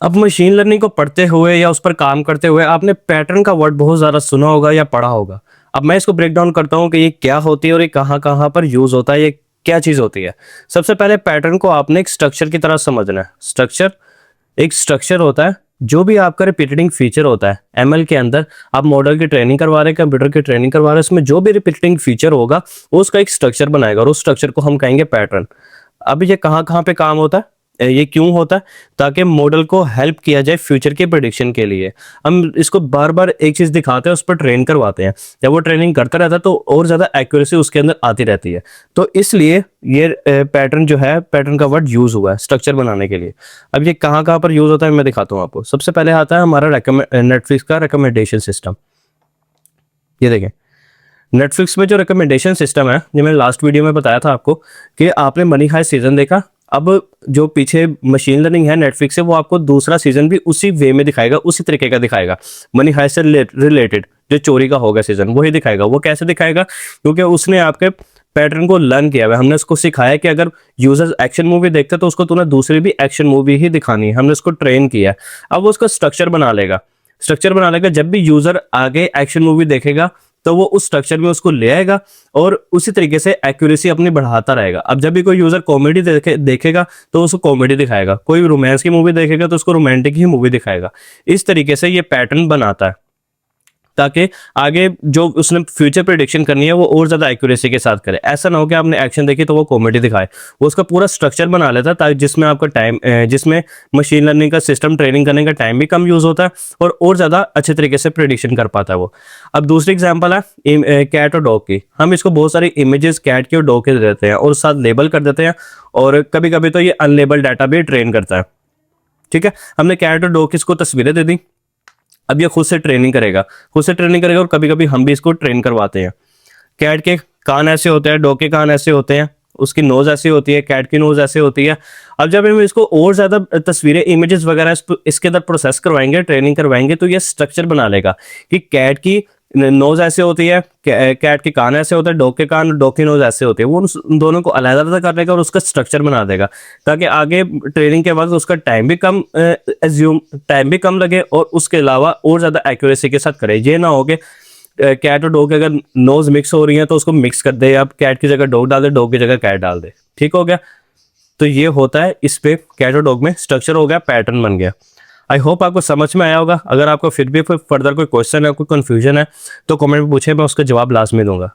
अब machine learning को पढ़ते हुए या उस पर काम करते हुए आपने पैटर्न का वर्ड बहुत ज़्यादा सुना होगा या पढ़ा होगा। अब मैं इसको ब्रेक डाउन करता हूँ कि ये क्या होती है और ये कहाँ कहाँ पर यूज़ होता है, ये क्या चीज़ होती है। सबसे पहले पैटर्न को आपने एक स्ट्रक्चर की तरह समझना है। स्ट्रक्चर एक स्ट्रक्चर होता है, जो भी आपका रिपीटिंग फीचर होता है एमएल के अंदर। आप मॉडल की ट्रेनिंग करवा रहे हैं, कंप्यूटर की ट्रेनिंग करवा रहे हैं, उसमें जो भी रिपीटिंग फीचर होगा वो उसका एक स्ट्रक्चर बनाएगा और उस स्ट्रक्चर को हम कहेंगे पैटर्न। अब ये कहाँ कहाँ पे काम होता है, ये क्यों होता है? ताकि मॉडल को हेल्प किया जाए फ्यूचर के प्रेडिक्शन के लिए। हम इसको बार बार एक चीज़ दिखाते हैं, उस पर ट्रेन करवाते हैं। जब वो ट्रेनिंग करता रहता है तो और ज़्यादा एक्यूरेसी उसके अंदर आती रहती है। तो इसलिए ये पैटर्न जो है, पैटर्न का वर्ड यूज़ हुआ है स्ट्रक्चर बनाने के लिए। अब ये कहाँ कहाँ पर यूज़ होता है मैं दिखाता हूँ आपको। सबसे पहले आता है हमारा नेटफ्लिक्स का रिकमेंडेशन सिस्टम। ये देखें, नेटफ्लिक्स में जो रिकमेंडेशन सिस्टम है, जो मैंने लास्ट वीडियो में बताया था आपको कि आपने मनी हाइस्ट सीजन देखा। अब जो पीछे मशीन लर्निंग है नेटफ्लिक्स से, वो आपको दूसरा सीजन भी उसी वे में दिखाएगा, उसी तरीके का दिखाएगा। मनी हाइस्ट से रिलेटेड जो चोरी का होगा सीजन, वही दिखाएगा। वो कैसे दिखाएगा? क्योंकि उसने आपके पैटर्न को लर्न किया हुआ है। हमने उसको सिखाया कि अगर यूजर्स एक्शन मूवी देखते तो उसको तूने दूसरी भी एक्शन मूवी ही दिखानी है। हमने उसको ट्रेन किया है। अब वो उसका स्ट्रक्चर बना लेगा। स्ट्रक्चर बना लेगा, जब भी यूजर आगे एक्शन मूवी देखेगा तो वो उस स्ट्रक्चर में उसको ले आएगा और उसी तरीके से एक्यूरेसी अपनी बढ़ाता रहेगा। अब जब भी कोई यूजर कॉमेडी देखेगा तो उसको कॉमेडी दिखाएगा, कोई रोमांस की मूवी देखेगा तो उसको रोमांटिक ही मूवी दिखाएगा। इस तरीके से ये पैटर्न बनाता है ताकि आगे जो उसने फ्यूचर प्रेडिक्शन करनी है वो और ज़्यादा एक्यूरेसी के साथ करे। ऐसा ना हो कि आपने एक्शन देखी तो वो कॉमेडी दिखाए। वो उसका पूरा स्ट्रक्चर बना लेता है ताकि जिसमें आपका टाइम, जिसमें मशीन लर्निंग का सिस्टम ट्रेनिंग करने का टाइम भी कम यूज़ होता है और ज़्यादा अच्छे तरीके से प्रेडिक्शन कर पाता है वो। अब दूसरी एग्जाम्पल है कैट और डॉग की। हम इसको बहुत सारी इमेजेस कैट की और डॉग के दे देते हैं और साथ लेबल कर देते हैं, और कभी कभी तो ये अनलेबल डाटा भी ट्रेन करता है। ठीक है, हमने कैट और डॉग की इसको तस्वीरें दे दी। अब ये खुद से ट्रेनिंग करेगा, और कभी कभी हम भी इसको ट्रेन करवाते हैं। कैट के कान ऐसे होते हैं, डॉग के कान ऐसे होते हैं, उसकी नोज ऐसी होती है, कैट की नोज ऐसे होती है। अब जब हम इसको और ज्यादा तस्वीरें, इमेजेस वगैरह इसके अंदर प्रोसेस करवाएंगे, ट्रेनिंग करवाएंगे, तो ये स्ट्रक्चर बना लेगा कि कैट की नोज ऐसे होती है, कैट के कान ऐसे होते हैं, डॉग के कान, डॉग की नोज ऐसे होती है। वो उन दोनों को अलग-अलग कर लेगा और उसका स्ट्रक्चर बना देगा ताकि आगे ट्रेनिंग के वक्त उसका टाइम भी कम लगे और उसके अलावा और ज़्यादा एक्यूरेसी के साथ करे। ये ना हो कि कैट और डॉग अगर नोज मिक्स हो रही है तो उसको मिक्स कर दे, आप कैट की जगह डॉग डाल दे, डॉग की जगह कैट डाल दे। ठीक हो गया? तो ये होता है इस पे कैट और डॉग में स्ट्रक्चर हो गया, पैटर्न बन गया। आई होप आपको समझ में आया होगा। अगर आपको फिर भी फर्दर कोई क्वेश्चन है, कोई कंफ्यूजन है तो कमेंट में पूछे, मैं उसका जवाब लास्ट में दूंगा।